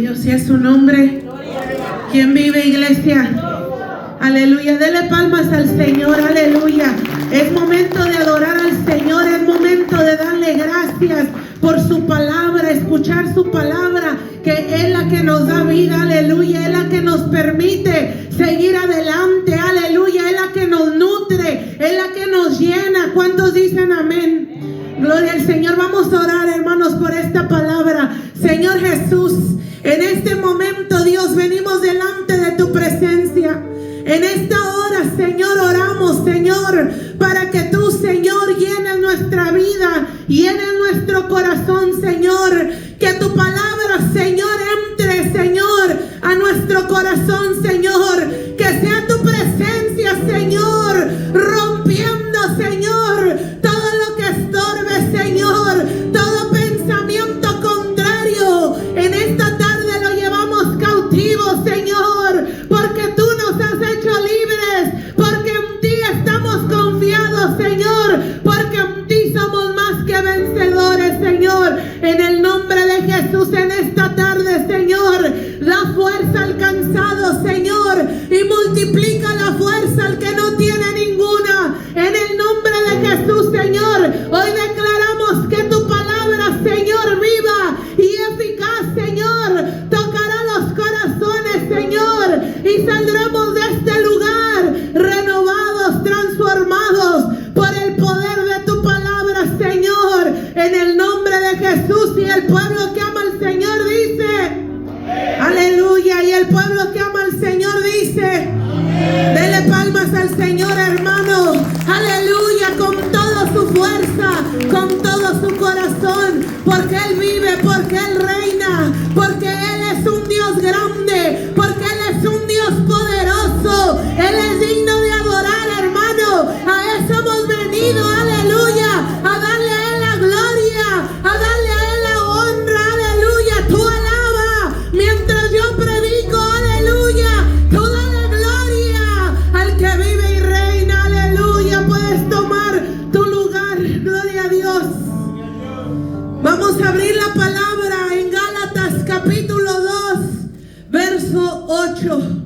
Bendito sea su nombre. ¿Quién vive, iglesia? Aleluya, dele palmas al Señor, aleluya. Es momento de adorar al Señor, es momento de darle gracias por su palabra, escuchar su palabra, que es la que nos da vida, aleluya, es la que nos permite seguir adelante, aleluya, es la que nos nutre, es la que nos llena. ¿Cuántos dicen amén? Gloria al Señor. Vamos a orar, hermanos, por esta palabra. Señor Jesús, en este momento, Dios, venimos delante de tu presencia. En esta hora, Señor, oramos, Señor, para que tú, Señor, llenes nuestra vida, llenes nuestro corazón, Señor. Que tu palabra, Señor, entre, Señor, a nuestro corazón, Señor. Que sea tu presencia, Señor, rompiendo, Señor, todo lo que estorbe, Señor, todo pensamiento contrario. En esta tarde lo llevamos cautivo, Señor, porque tú nos has hecho libres, porque en ti estamos confiados, Señor, porque en ti somos más que vencedores, Señor. En el nombre de Jesús, en esta tarde, Señor, da fuerza al cansado, Señor, y multiplica la fuerza al que no tiene ninguna. En el nombre de Jesús, Señor, hoy declaramos que tu palabra, Señor, viva y eficaz, Señor, tocará los corazones, Señor, y saldremos de este lugar renovados, transformados por el poder de tu palabra, Señor, en el nombre de Jesús. Y el pueblo que ama al Señor dice aleluya. Y el pueblo que ama al Señor dice dele palmas al Señor, hermano, aleluya, con toda su fuerza, con todo su corazón, porque Él vive, porque Él reina, porque Él es un Dios grande, porque Él es un Dios poderoso. Él es digno de adorar, hermano. A eso hemos venido, aleluya, a darle a Él la gloria, a darle a Él la honra, aleluya. Tú alaba mientras yo predico, aleluya. Tú dale gloria al que vive y reina, aleluya. Puedes tomar tu lugar, gloria a Dios. Vamos a abrir la palabra en Gálatas capítulo 2, verso 8.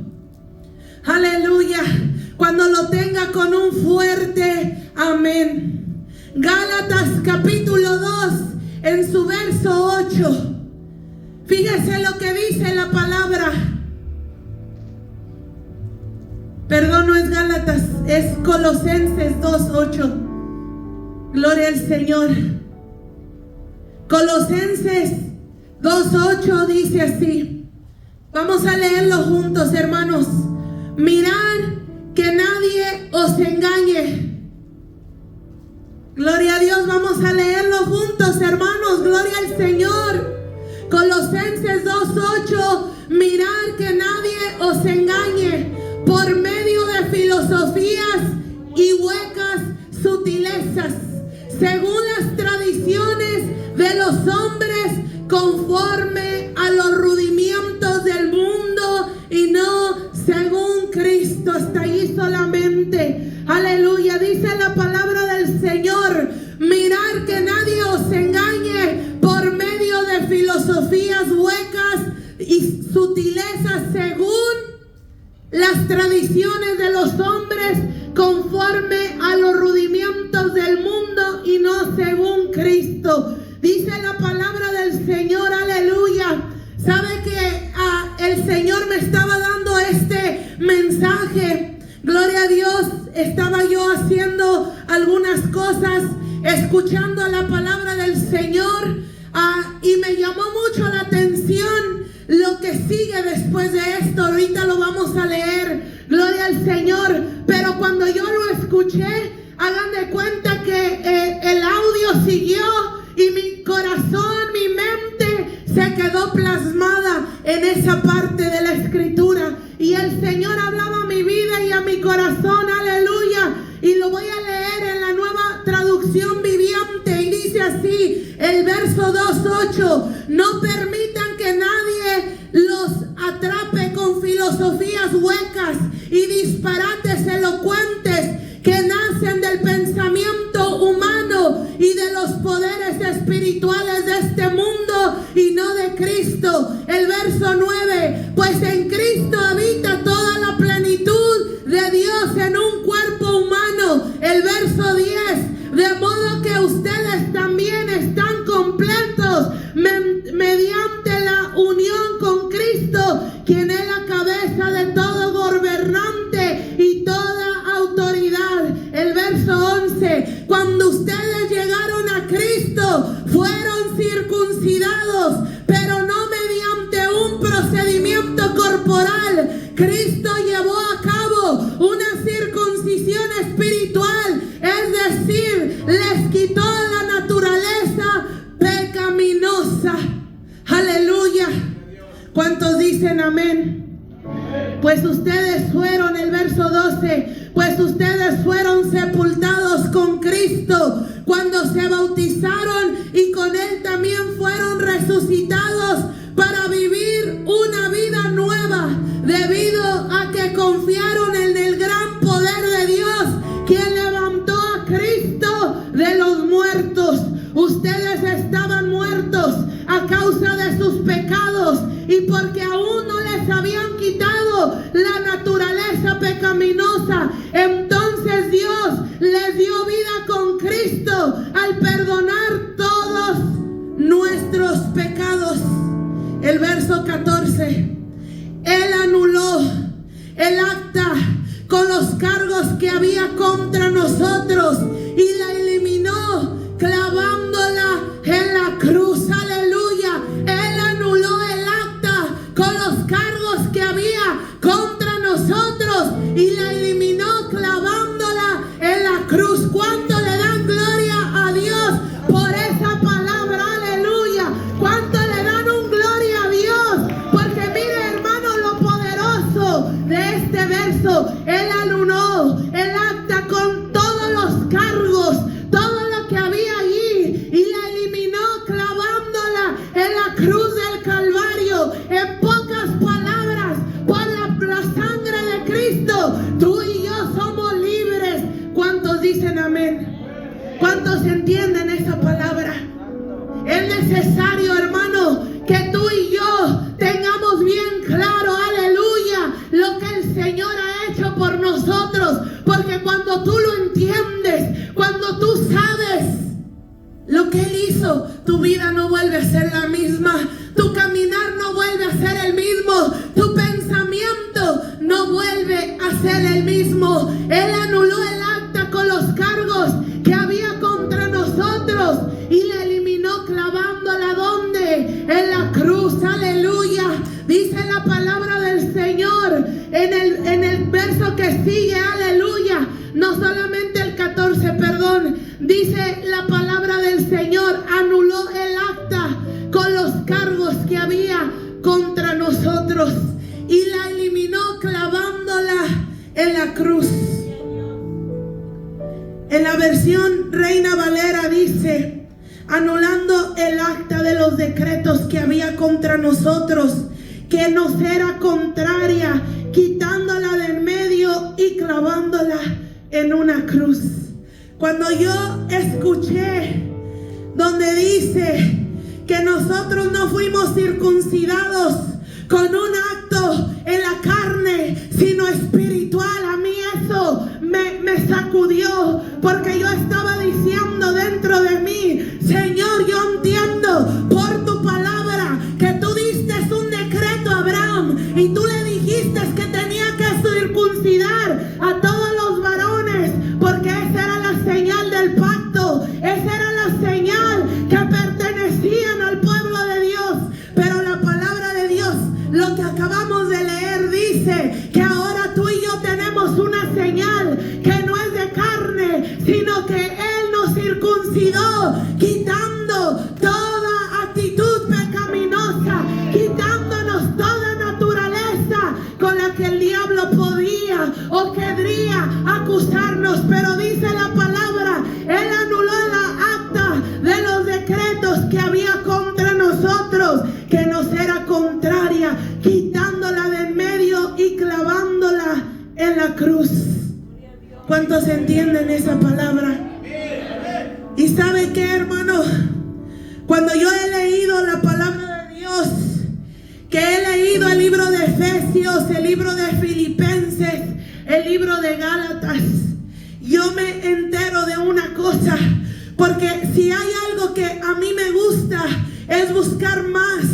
Aleluya. Cuando lo tenga, con un fuerte amén. Gálatas capítulo 2, en su verso 8. Fíjese lo que dice la palabra. Perdón, no es Gálatas, es Colosenses 2:8. Gloria al Señor. Colosenses 2:8 dice así. Vamos a leerlo juntos, hermanos. Mirad que nadie os engañe. Gloria a Dios. Vamos a leerlo juntos, hermanos. Gloria al Señor. Colosenses 2:8. Mirad que nadie os engañe por medio de filosofías y huecas sutilezas, según las tradiciones de los hombres, conforme a los rudimientos del mundo, y no según Cristo. Hasta allí solamente. Aleluya. Dice la palabra del Señor: mirad que nadie os engañe por medio de filosofías huecas y sutilezas, según las tradiciones de los hombres, conforme a los rudimientos del mundo, y no según Cristo. Dice la palabra del Señor, aleluya. ¿Sabe que el Señor me estaba dando este mensaje? Gloria a Dios. Estaba yo haciendo algunas cosas, escuchando la palabra del Señor, y me llamó mucho la atención lo que sigue después de esto. Ahorita lo vamos a leer. Gloria al Señor. Pero cuando yo lo escuché, hagan de cuenta que el audio siguió y mi corazón, mi mente se quedó plasmada en esa parte de la escritura. Y el Señor hablaba a mi vida y a mi corazón, aleluya. Y lo voy a leer en la Nueva Traducción Viviente. Y dice así, el verso 2:8. No permitan que nadie los atrape con filosofías huecas y disparates elocuentes que nacen del pensamiento humano y de los poderes espirituales de este mundo, y no de Cristo. El verso 9, pues en Cristo habita toda la plenitud de Dios en un cuerpo humano. El verso 10, de modo que ustedes también están completos mediante la unión con Cristo, quien es la cabeza de todo gobernante y toda autoridad. El verso 11, cuando ustedes llegaron a Cristo, fueron circuncidados, pero no mediante un procedimiento corporal. Cristo llevó a cabo una circuncisión espiritual, es decir, les quitó la naturaleza pecaminosa. Aleluya. ¿Cuántos dicen amén? Pues ustedes fueron, el verso 12, pues ustedes fueron sepultados con Cristo cuando se bautizaron y con Él también fueron resucitados para vivir una vida nueva, debido a que confiaron en el gran poder de Dios, quien levantó a Cristo de los muertos. Ustedes estaban muertos a causa de sus pecados y porque aún no les habían quitado la naturaleza pecaminosa. Entonces Dios les dio vida con Cristo al perdonar todos nuestros pecados. El verso 14, Él anuló el acta con los cargos que había contra nosotros y la eliminó clavándola en la cruz. Aleluya. Él anuló el acta con los cargos que había contra nosotros y la eliminó clavándola en la cruz. ¿Cuánto le dan gloria a Dios por esa palabra? Aleluya. ¿Cuánto le dan un gloria a Dios? Porque mire, hermano, lo poderoso de este verso. Él anuló el acta con todos los cargos, todo lo que había allí, y la eliminó clavándola en la cruz del Calvario. En pocas palabras, por la sangre de Cristo, tú y yo somos libres. ¿Cuántos dicen amén? ¿Cuántos entienden esa palabra? Es necesario, hermano, que tú y yo tengamos bien claro, aleluya, lo que el Señor ha hecho por nosotros. Porque cuando tú lo entiendes, cuando tú sabes lo que Él hizo, tu vida no vuelve a ser la misma. Tu caminar no vuelve a ser el mismo. Tu pensamiento no vuelve a ser el mismo. Él anuló el acta con los cargos que había contra nosotros y la eliminó clavándola ¿dónde? En la cruz. Aleluya. Dice la palabra del Señor en el verso que sigue. Aleluya. No solamente el 14, perdón. Dice la palabra del Señor, anuló el acta con los cargos que había contra nosotros y la eliminó clavándola en la cruz. En la versión Reina Valera dice, anulando el acta de los decretos que había contra nosotros, que nos era contraria, quitándola del medio y clavándola en una cruz. Cuando yo escuché donde dice que nosotros no fuimos circuncidados con un acto en la carne, sino espiritual, a mí eso me sacudió, porque yo estaba diciendo dentro de mí, Señor, yo entiendo por tu palabra que tú diste un decreto a Abraham y tú le dijiste que tenía que circuncidar a todos los varones, porque esa era la señal del pacto, esa era la señal que pertenecían al pueblo de Dios. Pero la palabra de Dios, lo que acabamos de leer, dice que ahora tú y yo tenemos una señal que no es de carne, sino que Él nos circuncidó, quitando toda actitud pecaminosa, quitándonos toda naturaleza con la que el diablo podía o querría acusarnos. Pero dice la palabra, Él anuló la acta de los decretos que había contra nosotros, que nos era contraria, quitándola del medio y clavándola en la cruz. ¿Cuántos entienden esa palabra? Y ¿sabe qué, hermano? Cuando yo he leído la palabra de Dios leído el libro de Efesios, el libro de Filipenses, el libro de Gálatas, yo me entero de una cosa, porque si hay algo que a mí me gusta es buscar más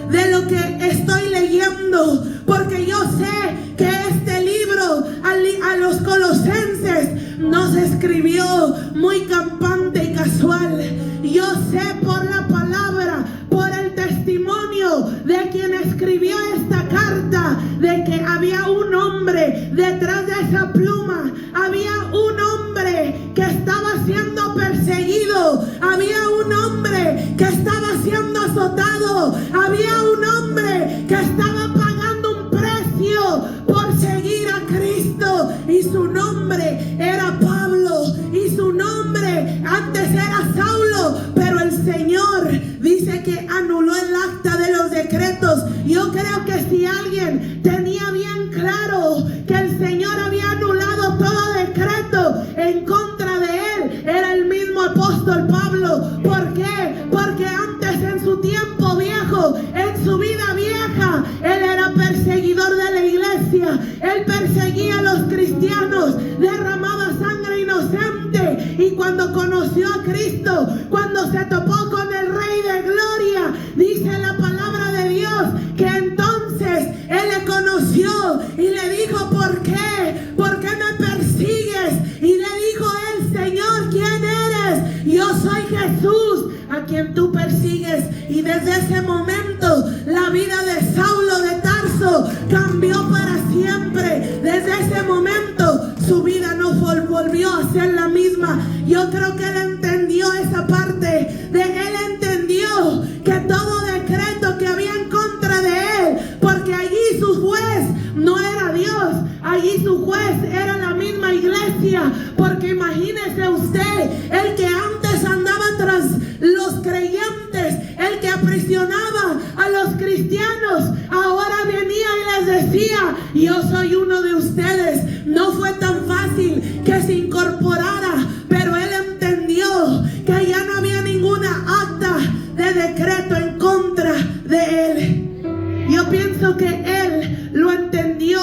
de lo que estoy leyendo, porque yo sé que este libro a los colosenses no se escribió muy campante y casual. Yo sé por la palabra, por el testimonio de quien escribió esta carta, de que había un hombre detrás de esa pluma, había un hombre que estaba siendo perseguido, había un hombre que estaba siendo azotado, había un hombre que estaba pagando un precio por seguir a Cristo, y su nombre era Pablo, y su nombre antes era Saulo, pero el Señor dice que anuló el acta de los decretos. Yo creo que si alguien tenía bien claro que el Señor había anulado todo decreto en contra de él, era el mismo apóstol Pablo. ¿Por qué? Porque antes, en su tiempo viejo, en su vida vieja, él era perseguidor de la iglesia, él perseguía a los cristianos, derramaba sangre inocente, y cuando conoció a Cristo, cuando se topó con el Rey de Gloria, dice la palabra de Dios que entonces él le conoció y le dijo: ¿por qué? ¿Por qué me persigues? Y le dijo él: Señor, ¿quién eres? Yo soy Jesús, a quien tú persigues. Y desde ese momento la vida de Saulo de Tarso cambió para siempre. Desde ese momento su vida no volvió a ser la misma. Yo creo que él entendió esa parte. Él entendió que todo decreto que había en contra de él, porque allí su juez no era Dios, allí su juez era la misma iglesia. Porque imagínese usted, el que antes andaba tras los creyentes, el que aprisionaba a los cristianos, ahora venía y les decía: yo soy uno de ustedes. No fue tan fácil que se incorporara, pero él entendió que ya no había ninguna acta de decreto en contra de él. Yo pienso que él lo entendió,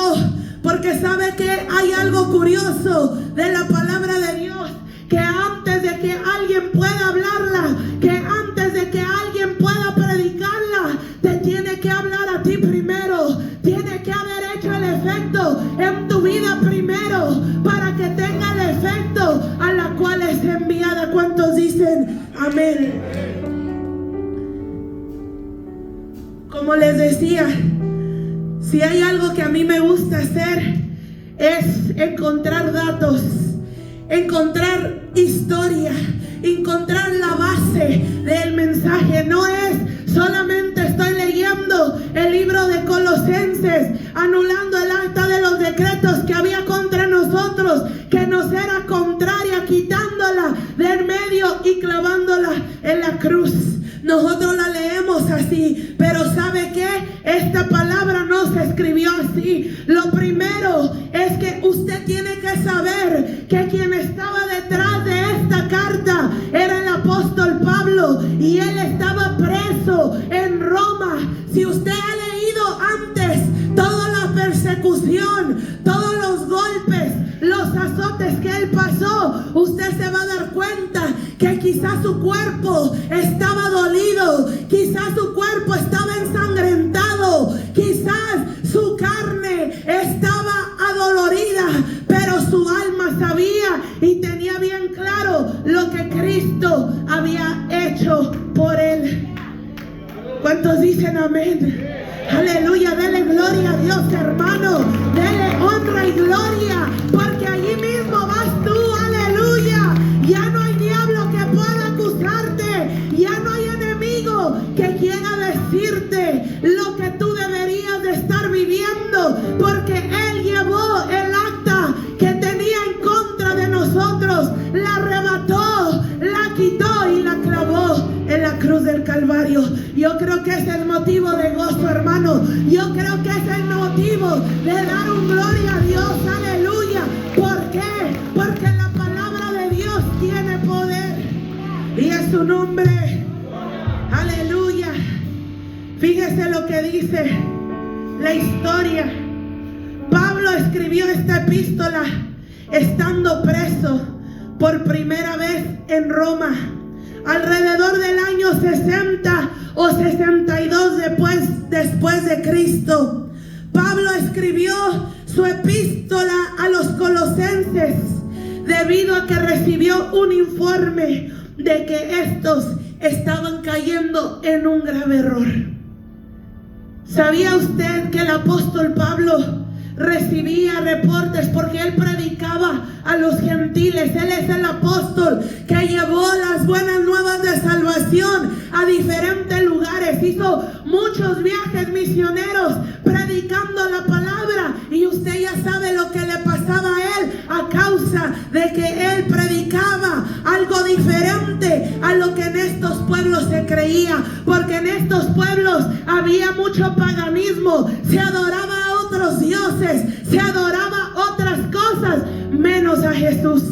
porque sabe que hay algo curioso de la palabra de Dios, que antes de que alguien pueda hablarla, que antes de que alguien pueda predicarla, te tiene que hablar a ti primero, tiene que haber hecho el efecto en tu vida primero, para que tenga el efecto a la cual es enviada. ¿Cuántos dicen amén? Como les decía, si hay algo que a mí me gusta hacer, es encontrar datos, encontrar historia, encontrar la base del mensaje. No es solamente estoy leyendo el libro de Colosenses, anulando el acta de los decretos que había contra nosotros, que nos era contraria, quitándola del medio y clavándola en la cruz. Nosotros la leemos así, pero ¿sabe qué? Esta palabra no se escribió así. Lo primero es que usted tiene que saber que quien estaba detrás de esta carta era el apóstol Pablo, y él estaba preso en Roma. Si usted ha leído antes toda la persecución, todos los golpes, los azotes que él pasó, usted se va a dar cuenta que quizás su cuerpo estaba dolido, quizás su cuerpo estaba ensangrentado, quizás su carne estaba adolorida, pero su alma sabía y tenía bien claro lo que Cristo había hecho por él. ¿Cuántos dicen amén? Aleluya, dele gloria a Dios, hermano, dele honra y gloria, porque allí mismo vas tú. Aleluya, ya no hay diablo que pueda acusarte, ya no hay enemigo que quiera decirte lo que tú deberías de estar viviendo, porque él llevó el acta que tenía en contra de nosotros, la arrebató, la quitó y la clavó en la cruz del Calvario. Yo creo que ese es el motivo de gozo, hermano. Yo creo que ese es el motivo de dar un gloria a Dios. Aleluya. ¿Por qué? Porque la palabra de Dios tiene poder, y es su nombre. Aleluya. Fíjese lo que dice la historia. Pablo escribió esta epístola estando preso por primera vez en Roma, alrededor del año 60 o 62 después de Cristo. Pablo escribió su epístola a los colosenses debido a que recibió un informe de que estos estaban cayendo en un grave error. ¿Sabía usted que el apóstol Pablo recibía reportes porque él predicaba a los gentiles? Él es el apóstol que llevó las buenas nuevas de salvación a diferentes lugares, hizo muchos viajes misioneros predicando la palabra, y usted ya sabe lo que le pasaba a él a causa de que él predicaba algo diferente a lo que en estos pueblos se creía, porque en estos pueblos había mucho paganismo, se adoraba a otros dioses, se adoraba otras cosas menos a Jesús.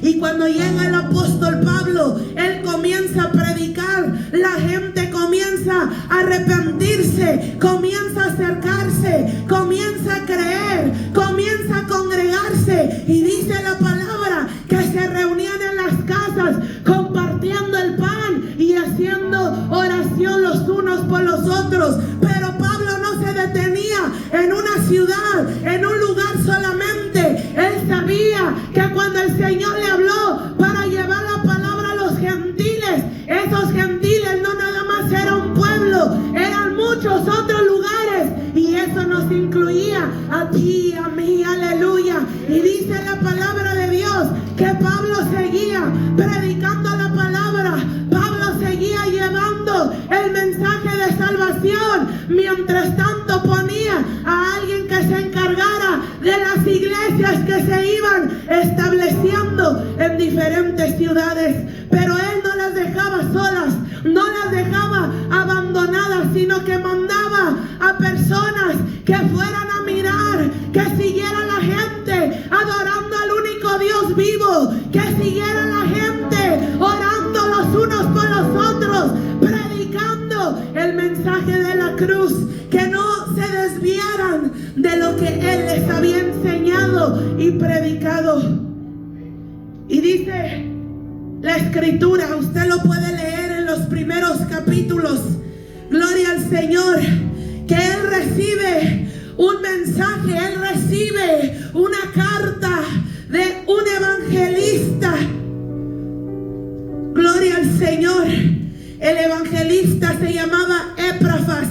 Y cuando llega el apóstol Pablo, él comienza a predicar, la gente comienza a arrepentirse, comienza a acercarse, comienza a creer, comienza a congregarse, y dice la palabra que se reunían en las casas compartiendo el pan y haciendo oración los unos por los otros. Pero Pablo no se detenía en una ciudad, en un lugar solamente. Él sabía que cuando el Señor le habló para llevar la palabra a los gentiles, esos gentiles no nada más era un pueblo, eran muchos otros lugares, y eso nos incluía a ti y a mí. Aleluya. Y dice la palabra de Dios que Pablo seguía predicando la palabra, Pablo seguía llevando el mensaje de salvación, mientras tanto ponía a alguien que se encargara de las iglesias que se iban estableciendo en diferentes ciudades. Pero él no las dejaba solas, no las dejaba abandonadas, sino que mandaba a personas que fueran a mirar, que siguiera la gente adorando al único Dios vivo, que siguiera la gente orando los unos por los otros, predicando el mensaje de la cruz, que no se desviaran de lo que él les había enseñado y predicado. Y dice la escritura, usted lo puede leer en los primeros capítulos, gloria al Señor, que él recibe un mensaje, él recibe una carta de un evangelista. Gloria al Señor. El evangelista se llamaba Epafras.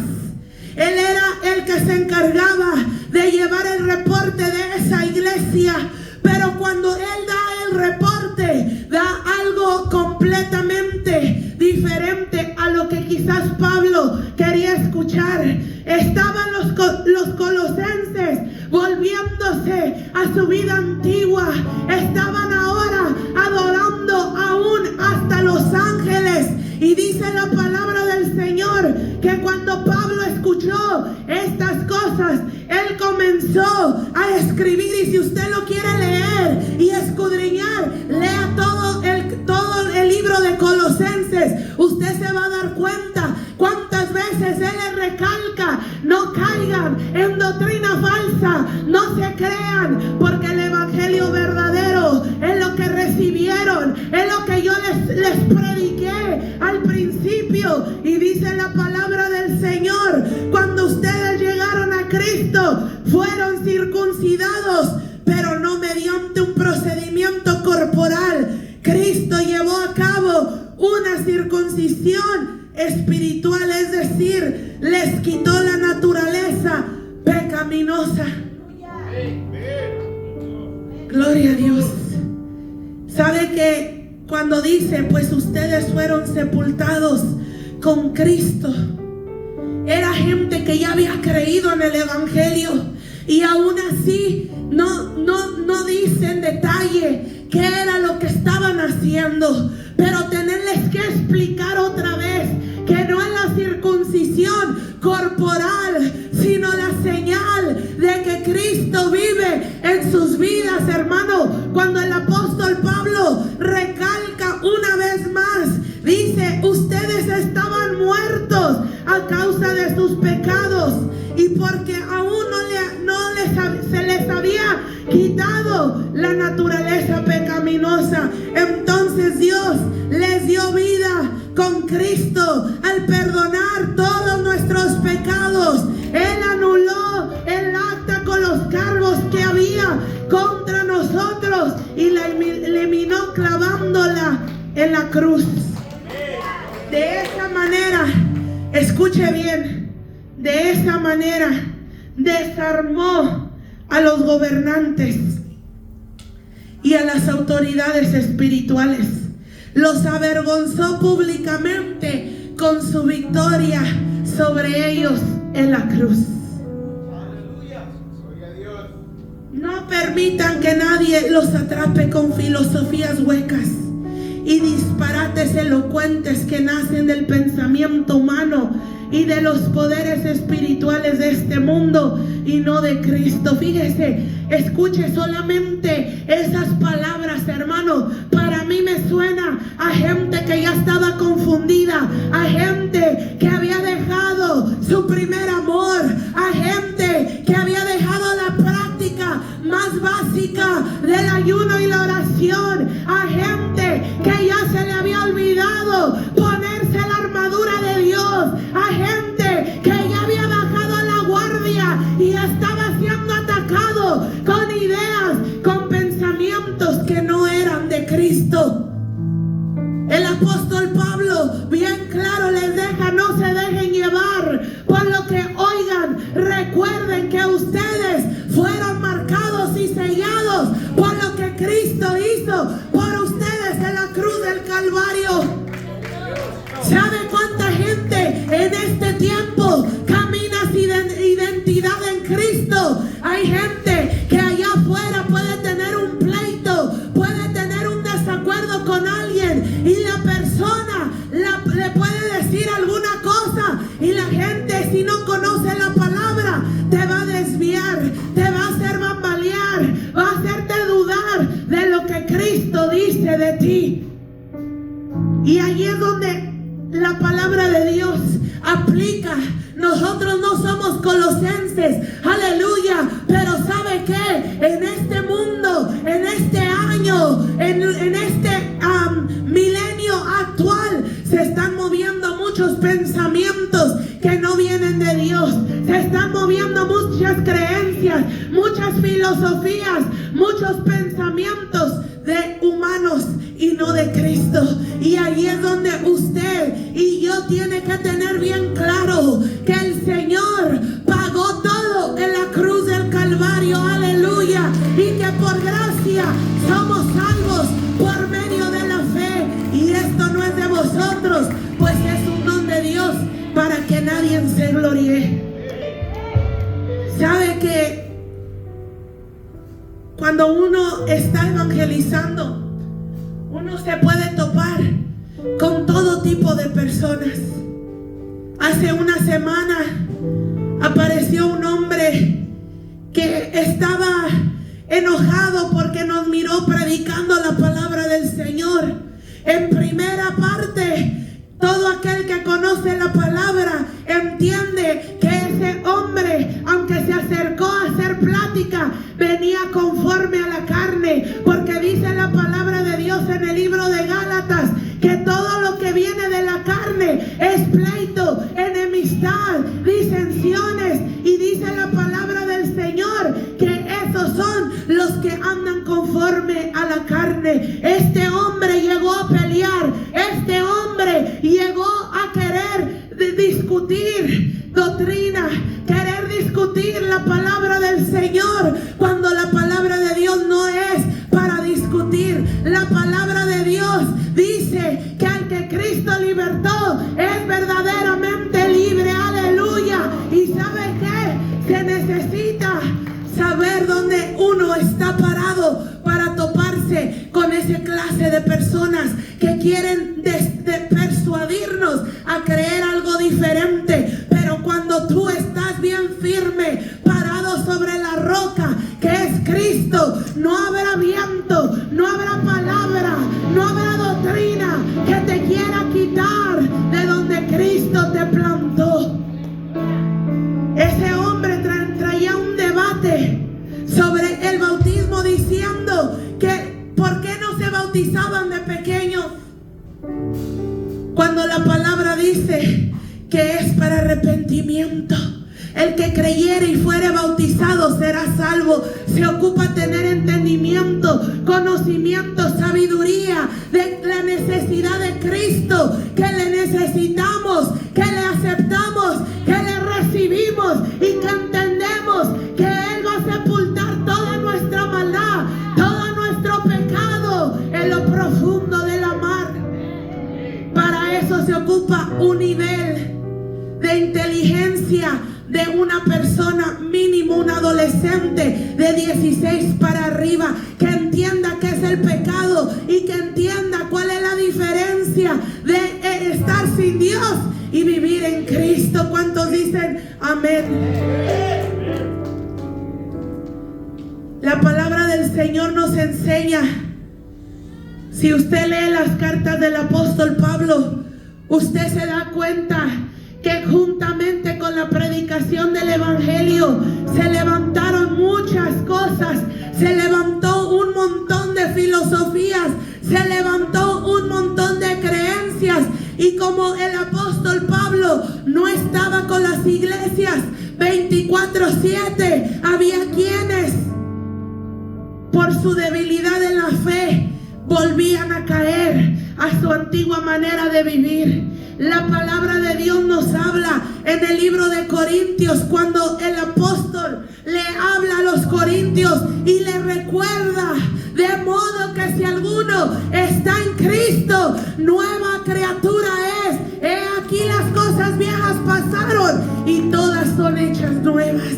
Él era el que se encargaba de llevar el reporte de esa iglesia. Pero cuando él da el reporte, da algo completamente diferente a lo que quizás Pablo quería escuchar. Estaban los colosenses volviéndose a su vida antigua. Estaban ahora adorando aún hasta los ángeles. Y dice la palabra del Señor que cuando Pablo escuchó estas cosas, él comenzó a escribir. Y si usted lo quiere leer y escudriñar, lea todo el libro de Colosenses. Usted se va a dar cuenta cuántas veces él le recalca: no caigan en doctrina falsa, no se crean, porque el evangelio verdadero es lo que recibieron, es lo que yo les prediqué al principio. Y dice la palabra del Señor, cuando ustedes llegaron a Cristo, fueron circuncidados, pero no mediante un procedimiento corporal. Cristo llevó a cabo una circuncisión espiritual, es decir, les quitó la naturaleza pecaminosa. Gloria a Dios. ¿Sabe que cuando dice, pues ustedes fueron sepultados con Cristo, era gente que ya había creído en el evangelio, y aún así no dice en detalle qué era lo que estaban haciendo, pero tenerles que explicar otra vez que no es la circuncisión corporal, sino la señal de que Cristo vive en sus vidas, hermano. Cuando el apóstol Pablo recalca una vez más, dice: ustedes estaban muertos a causa de sus pecados, y porque aún y la eliminó clavándola en la cruz. De esa manera, escuche bien, de esa manera desarmó a los gobernantes y a las autoridades espirituales. Los avergonzó públicamente con su victoria sobre ellos en la cruz. No permitan que nadie los atrape con filosofías huecas y disparates elocuentes que nacen del pensamiento humano y de los poderes espirituales de este mundo y no de Cristo. Fíjese, escuche solamente esas palabras, hermano. Para mí me suena a gente que ya estaba confundida, a gente que había dejado su primer amor, a gente que había dejado la práctica más básica del ayuno y la oración, a gente que ya se le había olvidado ponerse la armadura de Dios, a gente que ya había bajado la guardia y estaba siendo atacado con ideas, con pensamientos que no eran de Cristo. El apóstol Pablo bien claro les deja: no se dejen llevar por lo que oigan. Recuerden que ustedes fueron marcados y sellados por lo que Cristo hizo por ustedes en la cruz del Calvario. ¿Sabe cuánta gente en este tiempo camina sin identidad en Cristo? Hay gente que allá afuera puede tener un pleito, puede tener un desacuerdo con alguien y la persona le puede decir alguna cosa y la gente, si no conoce la palabra, te va a desviar, te va a hacer bambalear, va a hacerte dudar de lo que Cristo dice de ti. Y ahí es donde la palabra de Dios aplica. Nosotros no somos colosenses, aleluya, pero ¿sabe qué? En este mundo, en este año, en este milenio actual, se están moviendo muchos pensamientos que no vienen de Dios. Se están moviendo muchas creencias, muchas filosofías, muchos pensamientos de humanos y no de Cristo. Y ahí es donde usted y yo tiene que tener bien claro que el Señor pagó todo en la cruz del Calvario, aleluya, y que por gracia somos salvos por medio de la fe, y esto no es de vosotros, pues es un don de Dios para que nadie se gloríe. ¿Sabe que cuando uno está evangelizando, uno se puede topar con todo tipo de personas? Hace una semana apareció un hombre que estaba enojado porque nos miró predicando la palabra del Señor. En primera parte, todo aquel que conoce la palabra entiende que ese hombre, aunque se acercó a hacer plática, venía conforme a la carne, porque dice la palabra de Dios en el libro de Gálatas que todo lo que viene de la carne es pleito, enemistad, disensiones, y dice la palabra del Señor que esos son los que andan conforme a la carne. Este hombre llegó a pelear, este hombre llegó a querer discutir doctrina, querer discutir la palabra del Señor, cuando la palabra de Dios no es para discutir. La palabra de Dios dice que al que Cristo libertó es verdaderamente libre, aleluya. Y ¿sabe qué? Se necesita saber dónde uno está parado para toparse con esa clase de personas que quieren persuadirnos a creer algo diferente. Pero cuando tú estás bien firme, parado sobre la roca que es Cristo, no habrá viento, no habrá palabra, no habrá doctrina que te quiera quitar de donde Cristo te plantó. Ese hombre traía un debate sobre el bautismo, diciendo que ¿por qué no se bautizaban de pequeños? Cuando la palabra dice que es para arrepentimiento, El que creyere y fuere bautizado será salvo. Se ocupa tener entendimiento, conocimiento, sabiduría de la necesidad de Cristo, que le necesitamos, que le aceptamos, que le recibimos y que entendemos que Él va a sepultar toda nuestra maldad, todo nuestro pecado en lo profundo de la mar. Para eso se ocupa un nivel de inteligencia de una persona mínimo, un adolescente de 16 para arriba, que entienda qué es el pecado y que entienda cuál es la diferencia de estar sin Dios y vivir en Cristo. ¿Cuántos dicen amén? La palabra del Señor nos enseña. Si usted lee las cartas del apóstol Pablo, usted se da cuenta que juntamente con la predicación del evangelio se levantaron muchas cosas. Se levantó un montón de filosofías, se levantó un montón de creencias. Y como el apóstol Pablo no estaba con las iglesias 24/7, había quienes por su debilidad en la fe volvían a caer a su antigua manera de vivir. La palabra de Dios nos habla en el libro de Corintios, cuando el apóstol le habla a los corintios y le recuerda: de modo que si alguno está en Cristo, nueva criatura es. He aquí las cosas viejas pasaron y todas son hechas nuevas.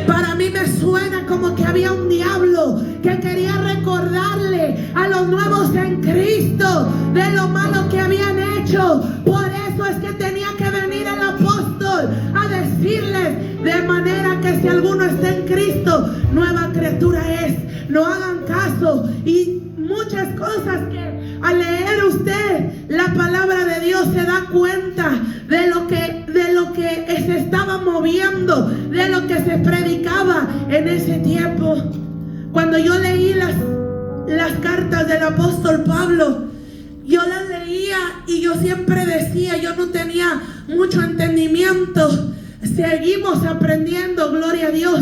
Para mí me suena como que había un diablo que quería recordarle a los nuevos en Cristo de lo malo que habían hecho. Por eso es que tenía que venir el apóstol a decirles: de manera que si alguno está en Cristo, nueva criatura es. No hagan caso. Y muchas cosas que al leer usted la palabra de Dios se da cuenta de lo que se estaba moviendo, de lo que se predicaba en ese tiempo. Cuando yo leí las cartas del apóstol Pablo, yo las leía y yo siempre decía, yo no tenía mucho entendimiento. Seguimos aprendiendo, gloria a Dios.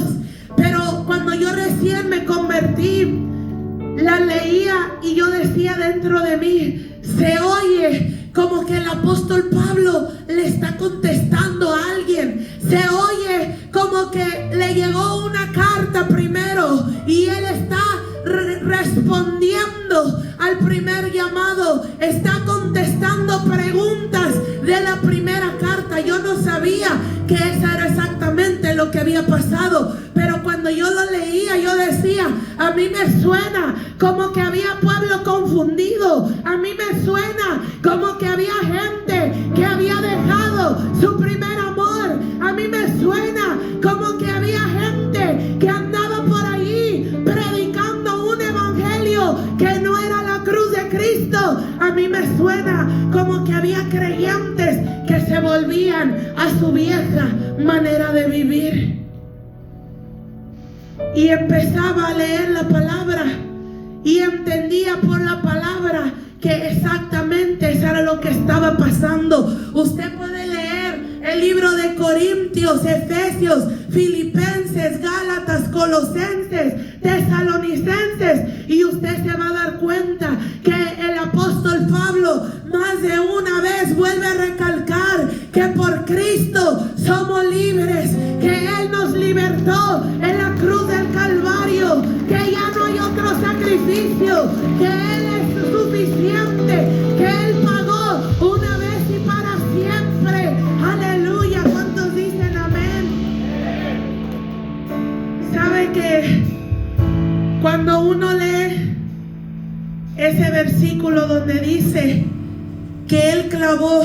Pero cuando yo recién me convertí, la leía y yo decía dentro de mí: se oye como que el apóstol Pablo le está contestando a alguien. Se oye como que le llegó una carta primero y él está respondiendo al primer llamado. Está contestando preguntas de la primera carta. Yo no sabía que eso era exactamente lo que había pasado, pero cuando yo lo leía, yo decía: a mí me suena como que había pueblo confundido. A mí me suena como que había gente que había dejado su primer amor. A mí me suena como que había gente que andaba por ahí predicando un evangelio que no era la cruz de Cristo. A mí me suena como que había creyentes que se volvían a su vieja manera de vivir. Y empezaba a leer la palabra y entendía por la palabra que exactamente eso era lo que estaba pasando. Usted puede leer el libro de Corintios, Efesios, Filipenses, Gálatas, Colosenses, Tesalonicenses, y usted se va a dar cuenta que el apóstol Pablo más de una vez vuelve a recalcar que por Cristo somos libres, que Él nos libertó en la cruz del Calvario, que ya no hay otro sacrificio, que Él es suficiente, que Él pagó una vez y para siempre. Aleluya. ¿Cuántos dicen amén? ¿Sabe que cuando uno lee ese versículo donde dice que Él clavó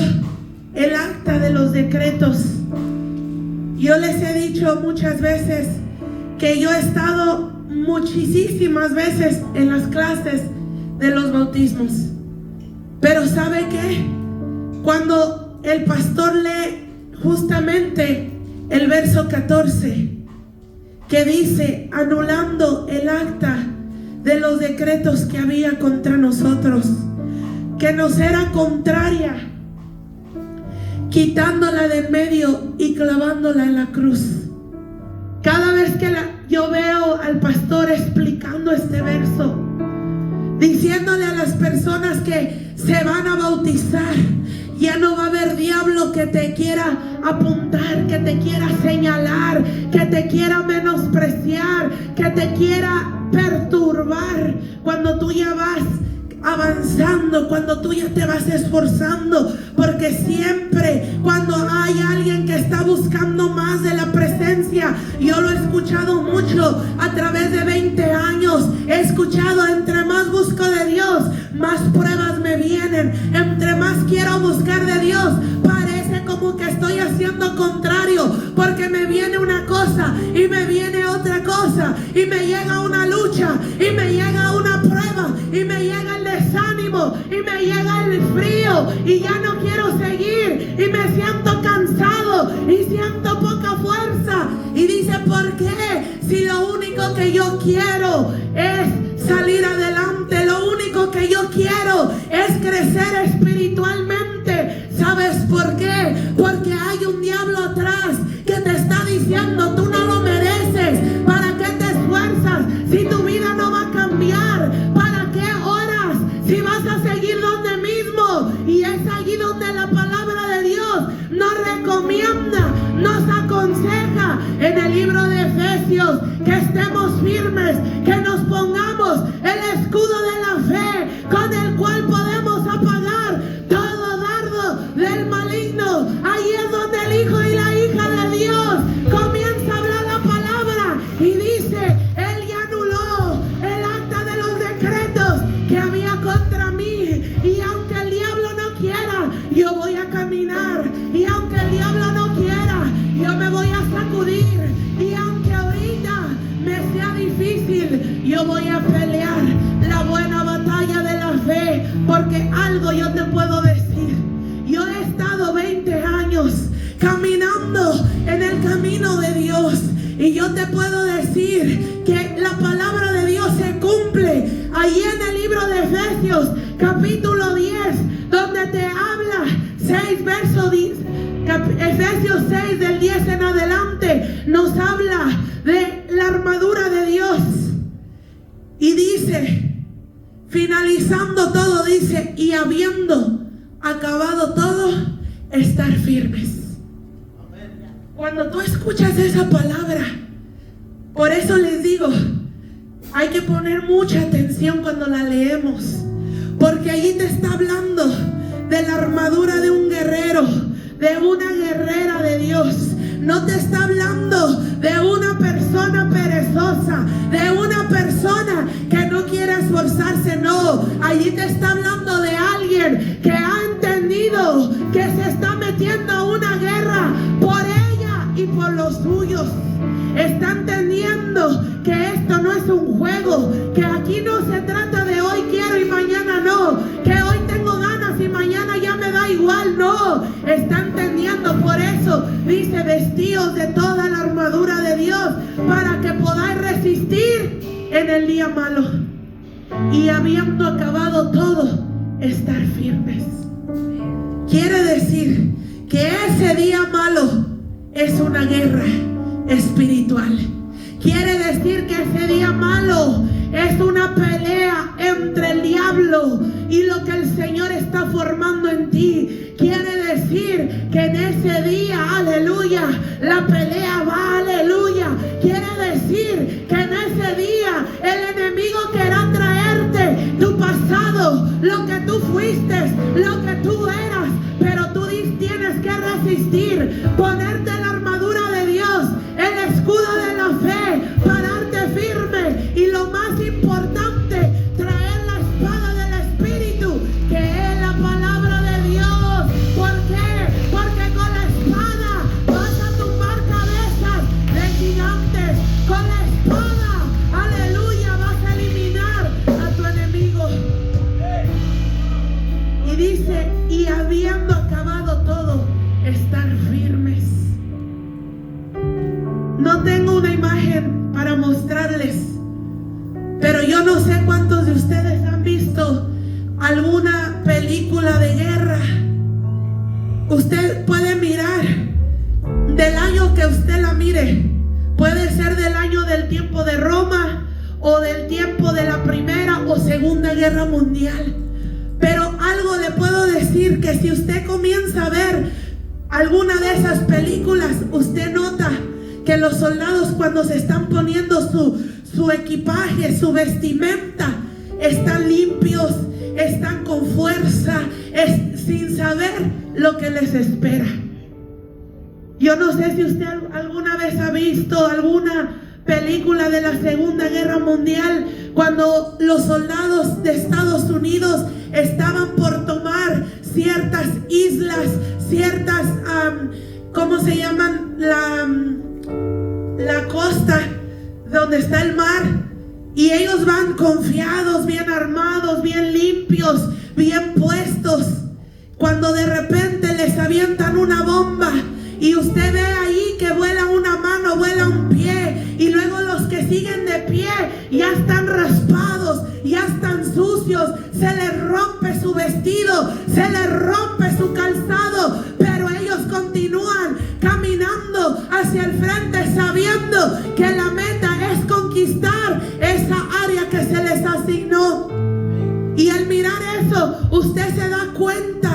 el acta de los decretos? Yo les he dicho muchas veces que yo he estado muchísimas veces en las clases de los bautismos. Pero ¿sabe qué? Cuando el pastor lee justamente el verso 14, que dice: anulando el acta de los decretos que había contra nosotros, que nos era contraria, quitándola de en medio y clavándola en la cruz. Cada vez que yo veo al pastor explicando este verso, diciéndole a las personas que se van a bautizar, ya no va a haber diablo que te quiera apuntar, que te quiera señalar, que te quiera menospreciar, que te quiera perturbar cuando tú ya vas avanzando, cuando tú ya te vas esforzando, porque siempre cuando hay alguien que está buscando más de la presencia, yo lo he escuchado mucho a través de 20 años, he escuchado: entre más busco de Dios, más pruebas me vienen, entre más quiero buscar de Dios, parece como que estoy haciendo contrario, porque me viene una cosa y me viene otra cosa, y me llega una lucha, y me llega una prueba, y me llega el desánimo, y me llega el frío, y ya no quiero seguir, y me siento cansado, y siento poca fuerza. Y dice: ¿por qué? Si lo único que yo quiero es salir adelante, lo único que yo quiero es crecer espiritualmente. ¿Sabes por qué? Porque hay un diablo atrás que te está diciendo: tú no lo mereces, ¿para qué te esfuerzas si tu vida no va a cambiar? ¿Para qué oras si vas a seguir donde mismo? Y es allí donde la palabra de Dios nos recomienda, nos aconseja en el libro de Efesios que estemos firmes, que nos pongamos el escudo de la fe, con el cual podemos apagar todo dardo del maligno. Ahí es donde el hijo y la hija de Dios comienza a hablar la palabra y dice: Él ya anuló el acta de los decretos que había contra mí, y aunque el diablo no quiera, yo voy a caminar, y aunque el diablo no quiera, yo me voy a sacudir, y aunque ahorita me sea difícil, yo voy a pelear la buena batalla de la fe. Porque algo yo te puedo decir: yo he estado 20 años caminando en el camino de Dios, y yo te puedo decir que la palabra de Dios se cumple ahí en el libro de Efesios capítulo 10, donde te habla 6 versos 10, Efesios 6 del 10 en adelante, nos habla de la armadura de Dios. Y dice, finalizando todo, dice: y habiendo acabado todo, estar firmes. Cuando tú escuchas esa palabra, por eso les digo, hay que poner mucha atención cuando la leemos, porque allí te está hablando de la armadura de un guerrero, de una guerrera de Dios. No te está hablando de una persona perezosa, de una persona que no quiere esforzarse, no. Allí te está hablando de alguien que ha entendido que se está metiendo a una guerra por ella y por los suyos. Está entendiendo que esto no es un juego, que aquí no se trata de hoy quiero y mañana no, que hoy tengo ganas y mañana ya me da igual, no. Está entendiendo, por eso dice: vestíos de toda la armadura de Dios para que podáis resistir en el día malo, y habiendo acabado todo, estar firmes. Quiere decir que ese día malo es una guerra espiritual. Quiere decir que ese día malo es una pelea entre el diablo y lo que el Señor está formando en ti. Quiere decir que en ese día, aleluya, la pelea va, aleluya. Quiere decir que en ese día el enemigo querrá traerte tu pasado, lo que tú fuiste, lo que tú eras, pero tú tienes que resistir, ponerte la armadura de Dios, el escudo de la fe, pararte firme, y lo más importante, traer la espada del Espíritu, que es la palabra de Dios. ¿Por qué? Porque con la espada vas a tumbar cabezas de gigantes. Con la espada, aleluya, vas a eliminar a tu enemigo. Y dice: y habiendo acabado todo, estar firmes. No tengo una imagen para mostrarles, pero yo no sé cuántos de ustedes han visto alguna película de guerra. Usted puede mirar del año que usted la mire. Puede ser del año del tiempo de Roma o del tiempo de la Primera o Segunda Guerra Mundial. Pero algo le puedo decir, que si usted comienza a ver alguna de esas películas, usted nota que los soldados, cuando se están poniendo su equipaje, su vestimenta, están limpios, están con fuerza, sin saber lo que les espera. Yo no sé si usted alguna vez ha visto alguna película de la Segunda Guerra Mundial, cuando los soldados de Estados Unidos estaban por tomar ciertas islas, ciertas, ¿cómo se llaman? La costa donde está el mar, y ellos van confiados, bien armados, bien limpios, bien puestos, cuando de repente les avientan una bomba y usted ve ahí que vuela una mano, vuela un pie, y luego los que siguen de pie ya están raspados, ya están sucios, se les rompe su vestido, se les rompe su calzado, pero ellos continúan caminando hacia el frente, sabiendo que la meta es conquistar esa área que se les asignó. Y al mirar eso, usted se da cuenta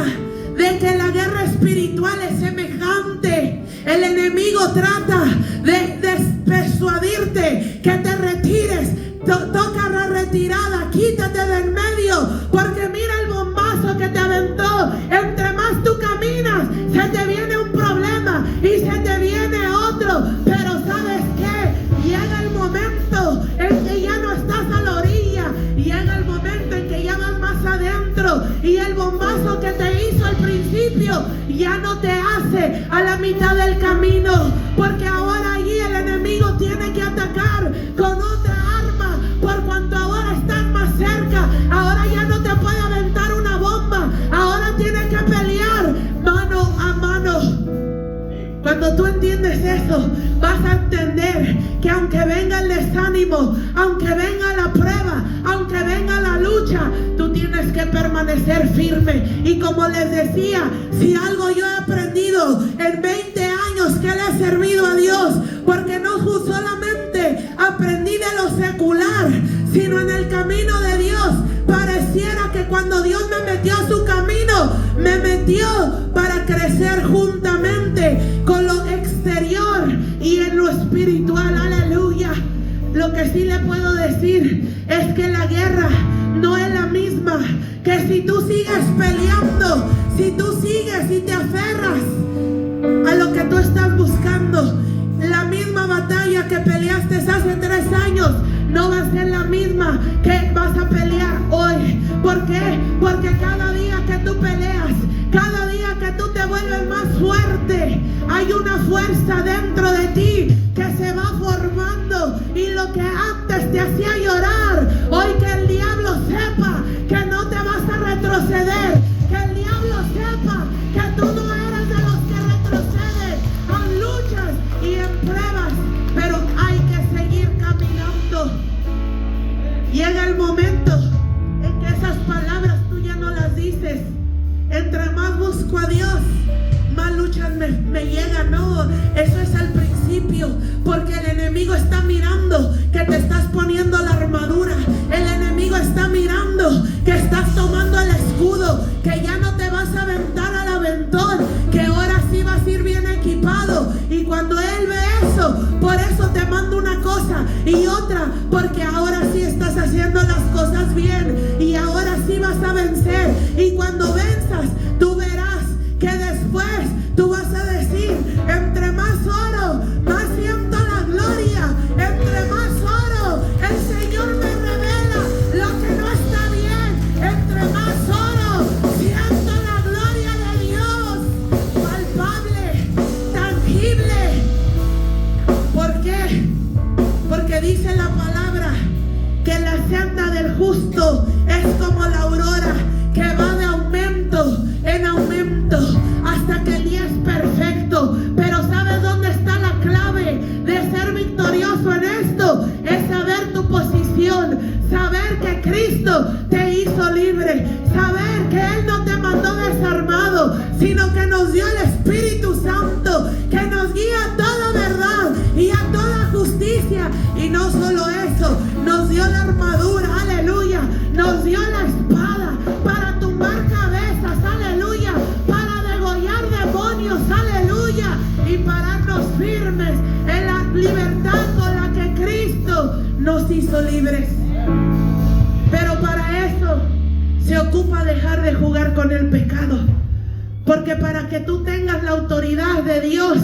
de que la guerra espiritual es semejante. El enemigo trata de persuadirte que te retires. Toca la retirada, quítate del medio, porque mira el bombazo que te aventó. Entre más tú caminas, se te viene un problema y se te viene otro. Pero ¿sabes qué? Llega el momento en que ya no estás a la orilla, llega el momento en que ya vas más adentro, y el bombazo que te hizo al principio ya no te hace a la mitad del camino, porque ahora allí el enemigo tiene que atacar con otra arma, por cuanto ahora están más cerca. Ahora ya no te puede aventar una bomba, ahora tienes que pelear mano a mano. Cuando tú entiendes eso, vas a entender que aunque venga el desánimo, aunque venga la prueba, aunque venga la lucha, tú tienes que permanecer firme. Y como les decía, si algo yo he aprendido en 20 años que le he servido a Dios, porque no solamente aprendí de lo secular, sino en el camino de Dios, pareciera que cuando Dios me metió a su camino, me metió para crecer juntamente con lo exterior y en lo espiritual. Aleluya. Lo que sí le puedo decir es que la guerra no es la misma, que si tú sigues peleando, si tú sigues y te aferras a lo que tú estás buscando, la misma batalla que peleaste hace 3 años no va a ser la misma que vas a pelear hoy. ¿Por qué? Porque cada día que tú peleas, cada día que tú te vuelves más fuerte, hay una fuerza dentro de ti que se va formando, y lo que antes te hacía llorar, hoy que el diablo sepa que no te vas a retroceder, que el diablo sepa que tú no eres de los que retroceden en luchas y en pruebas, pero hay que seguir caminando. Llega el momento en que esas palabras tú ya no las dices. Entre más busco a Dios, más luchas me llegan. No, eso es al principio, porque el enemigo está mirando que te estás poniendo la armadura. El enemigo está mirando que estás tomando el escudo, que ya no te vas a aventar al aventón, que ahora sí vas a ir bien equipado. Y cuando él ve eso, por eso te manda una cosa y otra, porque ahora sí estás haciendo las cosas bien y ahora sí vas a vencer. Y cuando venzas, tú verás que después tú vas a decir: entre más oro, más siento la gloria. Entre más oro, el Señor me revela lo que no está bien. Entre más oro, siento la gloria de Dios, palpable, tangible. ¿Por qué? Porque dice la palabra que la senda del justo es como la aurora, que va de aumento en aumento hasta que el día es perfecto. nos hizo libres. Pero para eso se ocupa dejar de jugar con el pecado. Porque para que tú tengas la autoridad de Dios,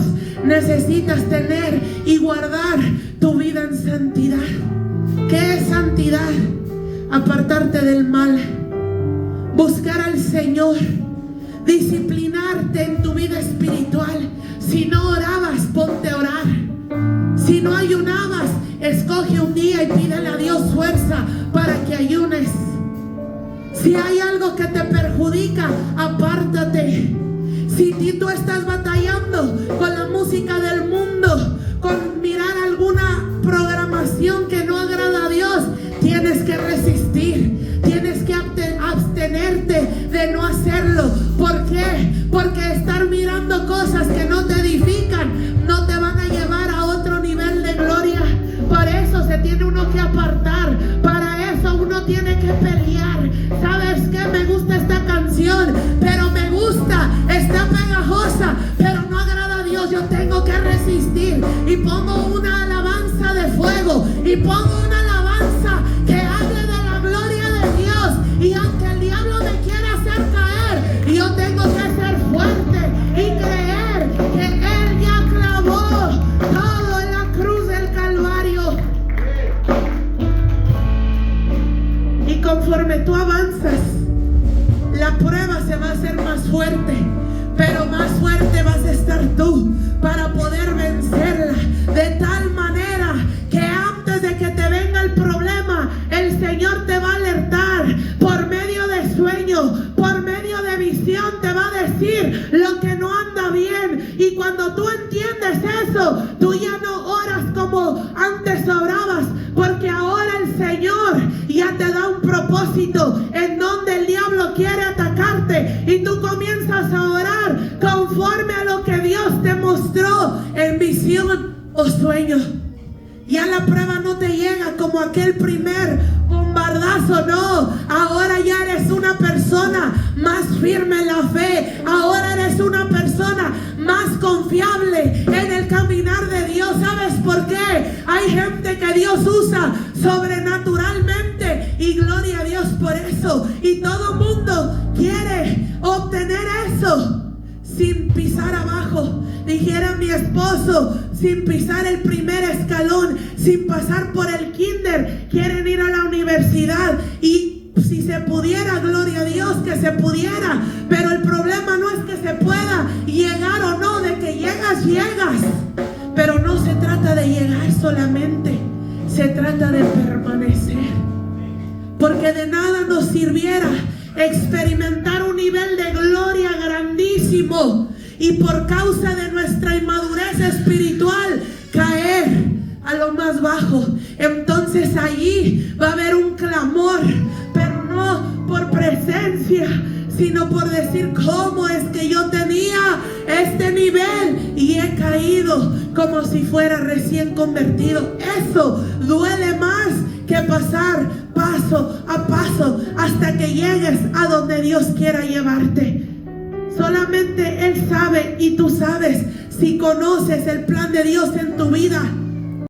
necesitas tener y guardar tu vida en santidad. ¿Qué es santidad? Apartarte del mal, buscar al Señor, disciplinarte en tu vida espiritual. Si no orabas, ponte a orar. Si no ayunabas, escoge un día y pídele a Dios fuerza para que ayunes. Si hay algo que te perjudica, apártate. Si tú estás batallando con la música del mundo, con mirar alguna programación que no agrada a Dios, tienes que resistir, tienes que abstenerte de no hacerlo. ¿Por qué? Porque estar mirando cosas que no te edifican no te van a llevar a otro nivel de gloria. Por eso se tiene uno que apartar, para eso uno tiene que pelear. ¿Sabes qué? Me gusta esta canción, pero me gusta, está pegajosa, pero no agrada a Dios. Yo tengo que resistir y pongo una alabanza de fuego y pongo una alabanza que hable de la gloria de Dios. Y aunque el diablo me quiera hacer caer, yo tengo que ser fuerte y creer que Él ya clavó todo en la cruz del Calvario. Y conforme tú avanzas, la prueba se va a hacer más fuerte, pero más fuerte vas a estar tú para poder vencerla. De tal manera que antes de que te venga el problema, el Señor te va a alertar por medio de sueño, por medio de visión. Te va a decir lo que no anda bien. Y cuando tú entiendes eso, tú ya no oras como antes orabas, porque ahora el Señor ya te da un propósito en donde el diablo quiere atacarte, y tú comienzas a orar conforme a lo que Dios te mostró en visión o sueño. Ya la prueba no te llega como aquel primer bombardazo, no. Ahora ya eres una persona más firme en la fe. Ahora eres una persona más confiable en el caminar de Dios. ¿Sabes por qué? Hay gente que Dios usa sobrenaturalmente, y gloria a Dios por eso. Y todo mundo quiere obtener eso sin pisar abajo. Dijera mi esposo, sin pisar el primer escalón, sin pasar por el kinder. Quieren ir a la universidad, y si se pudiera, gloria a Dios que se pudiera, pero el problema no es que se pueda llegar o no. De que llegas, llegas, pero no se trata de llegar solamente, se trata de permanecer. Porque de nada nos sirviera experimentar un nivel de gloria grandísimo y por causa de nuestra inmadurez espiritual caer a lo más bajo. Entonces allí va a haber un clamor, pero no por presencia, sino por decir: ¿cómo es que yo tenía este nivel y he caído como si fuera recién convertido? Eso duele más que pasar paso a paso hasta que llegues a donde Dios quiera llevarte. Solamente Él sabe, y tú sabes, si conoces el plan de Dios en tu vida.